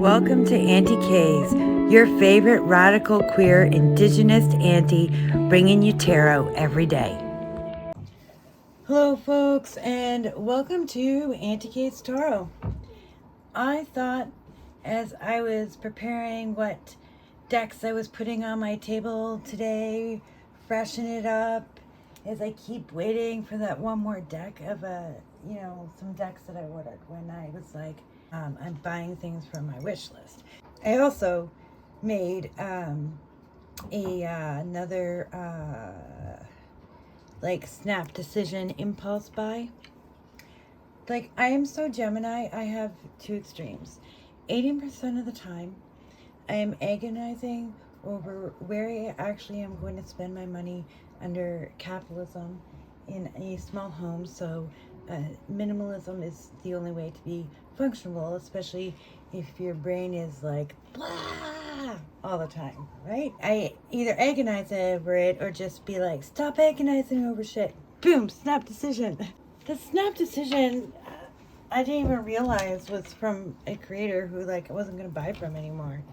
Welcome to Aunty K's, your favorite radical queer indigenous auntie, bringing you tarot every day. Hello folks, and welcome to Aunty K's Tarot. I thought as I was preparing what decks I was putting on my table today, freshen it up, as I keep waiting for that one more deck of some decks that I ordered when I was like, I'm buying things from my wish list. I also made another snap decision impulse buy. Like, I am so Gemini, I have two extremes. 80% of the time, I am agonizing over where I actually am going to spend my money under capitalism in a small home. So minimalism is the only way to be functional, especially if your brain is like blah all the time, right? I either agonize over it or just be like, stop agonizing over shit. Boom, snap decision. The snap decision, I didn't even realize was from a creator who I wasn't going to buy from anymore.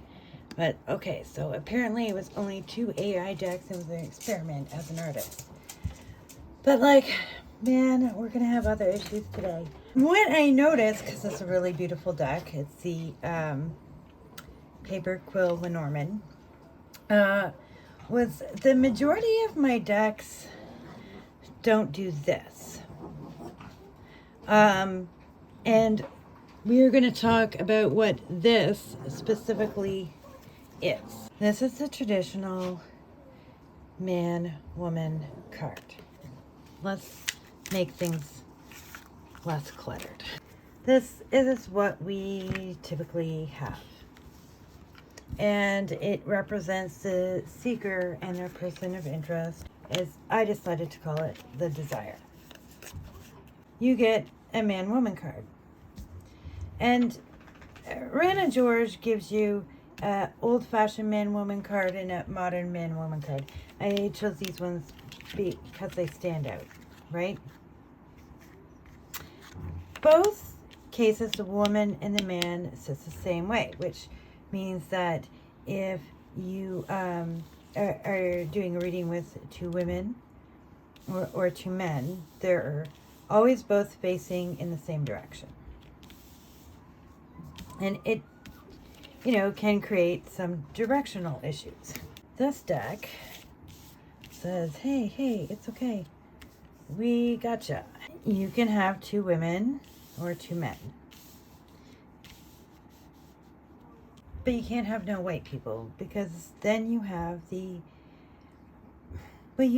But okay, so apparently it was only 2 AI decks. It was an experiment as an artist. But man, we're going to have other issues today. What I noticed, because it's a really beautiful deck, it's the Paper Quill Lenormand, was the majority of my decks don't do this. And we are going to talk about what this specifically is. This is the traditional man-woman card. Let's make things less cluttered. This is what we typically have. And it represents the seeker and their person of interest, as I decided to call it the desire. You get a man-woman card. And Rana George gives you an old-fashioned man-woman card and a modern man-woman card. I chose these ones because they stand out, right? Both cases, the woman and the man sits the same way, which means that if you are doing a reading with two women or two men, they're always both facing in the same direction. And it, can create some directional issues. This deck says, hey, it's okay. We gotcha. You can have two women or two men. But you can't have no white people, because then you have you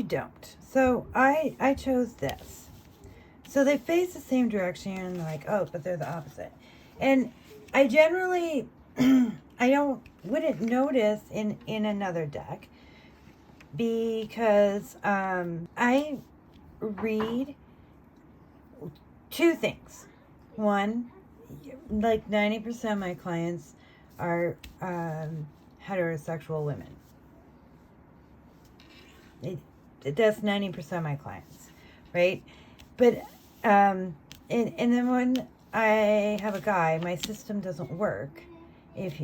don't. So I chose this. So they face the same direction and they're like, oh, but they're the opposite. And I generally, wouldn't notice in another deck, because I read two things. One, 90% of my clients are heterosexual women. That's 90% of my clients, right? But and then when I have a guy, my system doesn't work if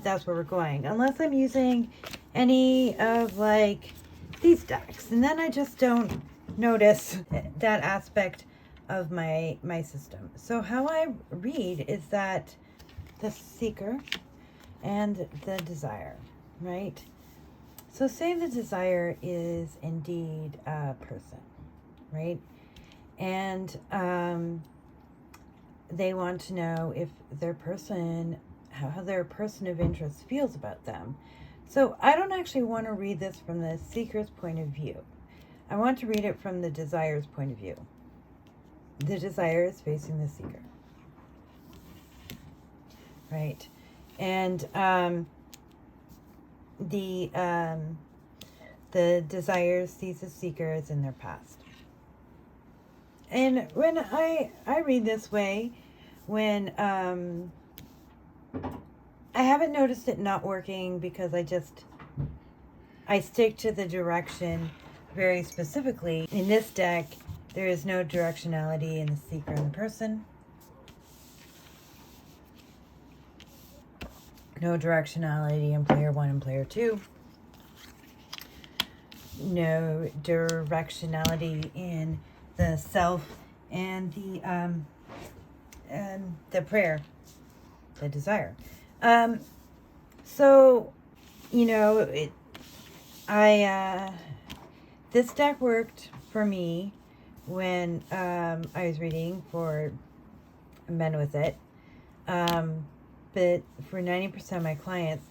that's where we're going, unless I'm using any of these decks, and then I just don't notice that aspect of my system. So how I read is that the seeker and the desire, right? So say the desire is indeed a person, right? And they want to know if their person, how their person of interest feels about them. So I don't actually want to read this from the seeker's point of view. I want to read it from the desire's point of view. The desire is facing the seeker, right? And the desire sees the seeker as in their past. And when I read this way, when I haven't noticed it not working, because I stick to the direction very specifically. In this deck, there is no directionality in the seeker and the person. No directionality in player 1 and player 2. No directionality in the self and the prayer, the desire. So, you know, this deck worked for me when I was reading for men with it. But for 90% of my clients,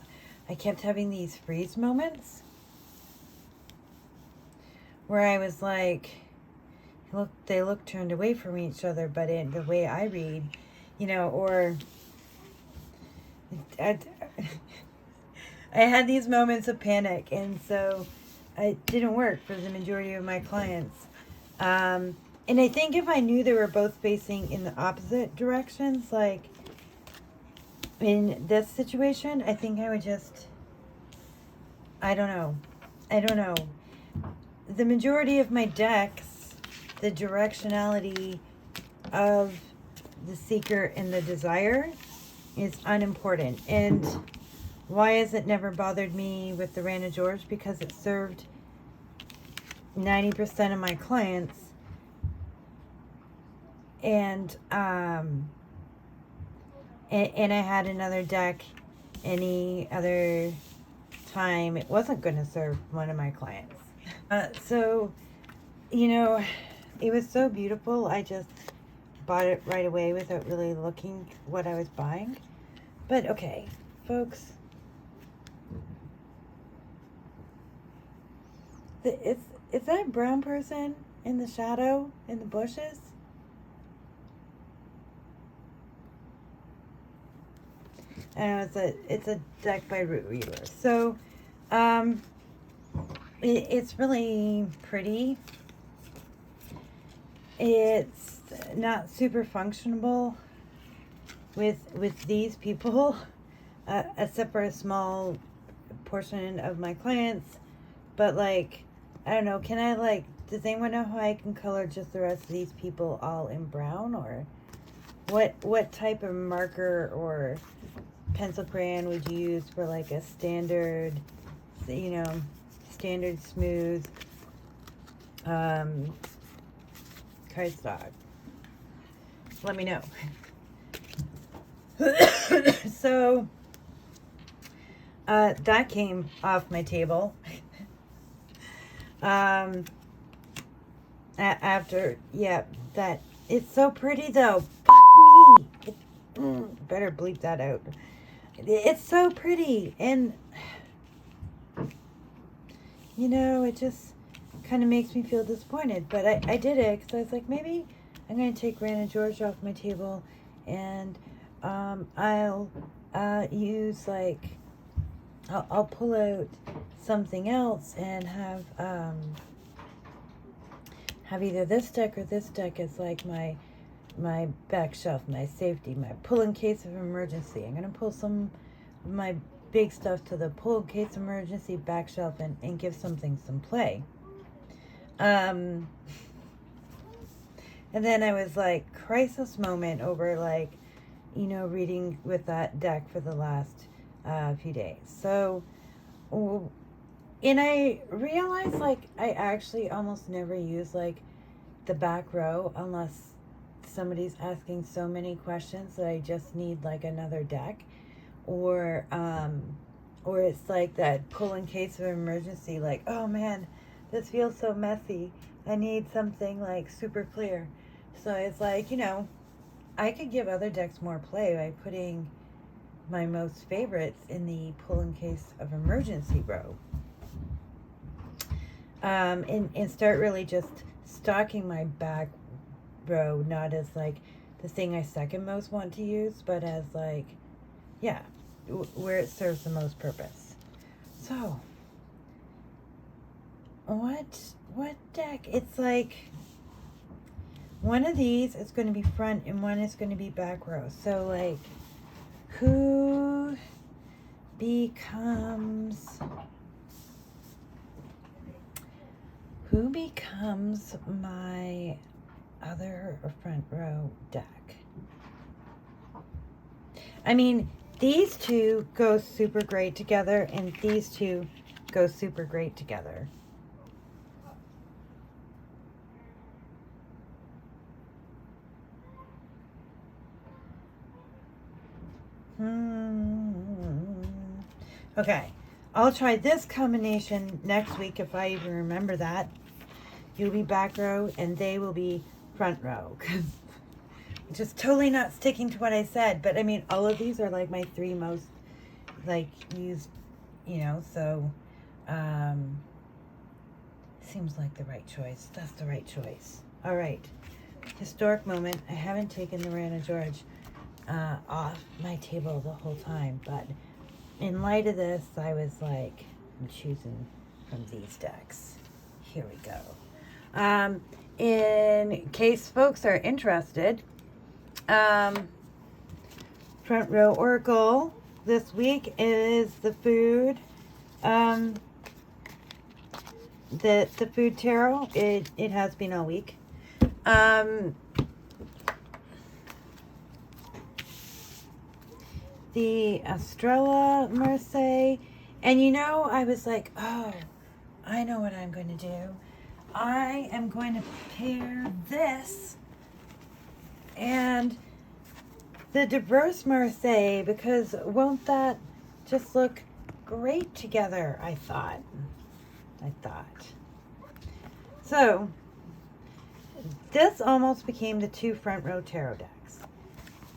I kept having these freeze moments where I was like, they look turned away from each other, but in the way I read, you know, or I had these moments of panic, and so it didn't work for the majority of my clients. And I think if I knew they were both facing in the opposite directions, like in this situation, I think I would just, I don't know. The majority of my decks, the directionality of the seeker and the desire is unimportant. And why has it never bothered me with the Rana George? Because it served 90% of my clients. And I had another deck any other time. It wasn't going to serve one of my clients. So, you know, it was so beautiful. I just bought it right away without really looking what I was buying. But okay, folks. Is that brown person in the shadow in the bushes? And it's a deck by Root Reader. So, it's really pretty. It's not super functional with these people, except for a small portion of my clients. But like, I don't know. Can I like? Does anyone know how I can color just the rest of these people all in brown, or what type of marker or pencil crayon would you use for like a standard, you know, standard smooth cardstock? Let me know. So that came off my table after, yeah, that it's so pretty though. Me. Better bleep that out. It's so pretty, and you know, it just kind of makes me feel disappointed. But I did it because I was like, maybe I'm going to take Rana George off my table, and I'll use like, I'll pull out something else and have either this deck or this deck as like my back shelf, my safety, my pull in case of emergency. I'm going to pull some of my big stuff to the pull in case of emergency back shelf and give something some play. And then I was like, crisis moment over like, you know, reading with that deck for the last few days. So, and I realized like I actually almost never use like the back row unless somebody's asking so many questions that I just need like another deck, or it's like that pull in case of emergency, like, oh man, this feels so messy, I need something like super clear. So it's like, you know, I could give other decks more play by putting my most favorites in the pull in case of emergency row, and start really just stocking my back row, not as like the thing I second most want to use, but as like, yeah, where it serves the most purpose. So what deck? It's like one of these is going to be front and one is going to be back row. So like, who becomes my other front row deck? I mean, these two go super great together, and these two go super great together. Okay, I'll try this combination next week if I even remember that. You'll be back row and they will be front row. Just totally not sticking to what I said. But I mean, all of these are like my 3 most like used, you know, so seems like the right choice. That's the right choice. All right, historic moment. I haven't taken the Rana George off my table the whole time, but in light of this, I was like, I'm choosing from these decks. Here we go. In case folks are interested, front row oracle this week is the food, the food tarot. It has been all week. The Estrella Marseille, and you know, I was like, oh, I know what I'm going to do. I am going to pair this and the diverse Marseille, because won't that just look great together? I thought. So this almost became the 2 front row tarot decks,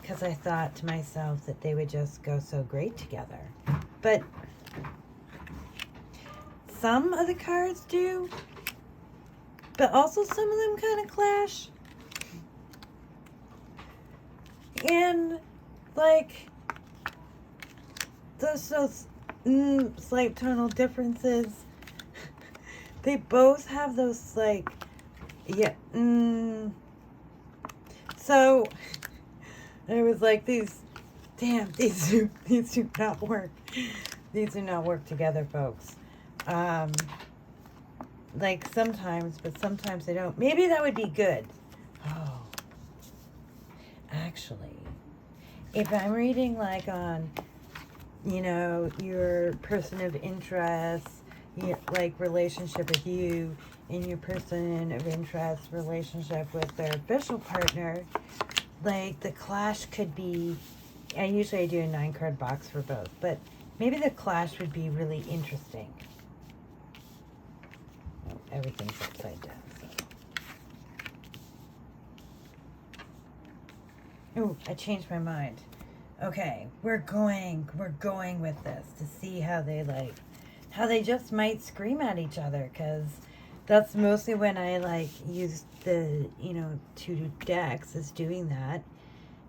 because I thought to myself that they would just go so great together. But some of the cards do, but also some of them kind of clash. And like those slight tonal differences, they both have those like, yeah, so I was like, these do not work. These do not work together, folks. Like sometimes, but sometimes they don't. Maybe that would be good. Oh, actually, if I'm reading like on, you know, your person of interest, like relationship with you, and your person of interest relationship with their official partner, like the clash could be, and usually I do a 9-card box for both, but maybe the clash would be really interesting. Oh, everything's upside down. So. Oh, I changed my mind. Okay, we're going with this to see how they just might scream at each other, because that's mostly when I like use the, you know, 2 decks is doing that,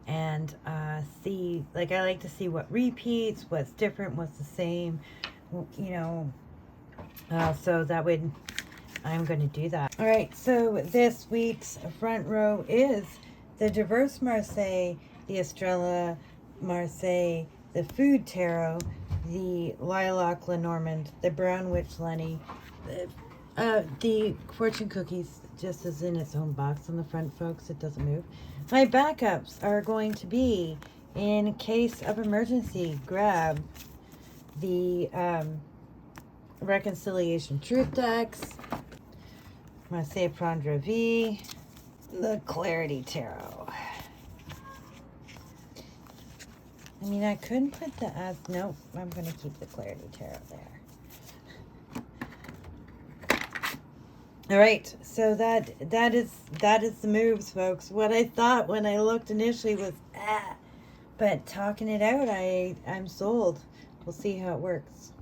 and see, like I like to see what repeats, what's different, what's the same, you know, so that would, I'm going to do that. All right, so this week's front row is the Diverse Marseille, the Estrella Marseille, the Food Tarot, the Lilac Lenormand, the Brown Witch Lenny, the Fortune Cookies just is in its own box on the front, folks. It doesn't move. My backups are going to be, in case of emergency, grab the Reconciliation Truth decks, Marseille Prendre Vie, the Clarity Tarot. I mean, I couldn't put the nope, I'm going to keep the Clarity Tarot there. All right, so that is the moves, folks. What I thought when I looked initially was, but talking it out, I'm sold. We'll see how it works.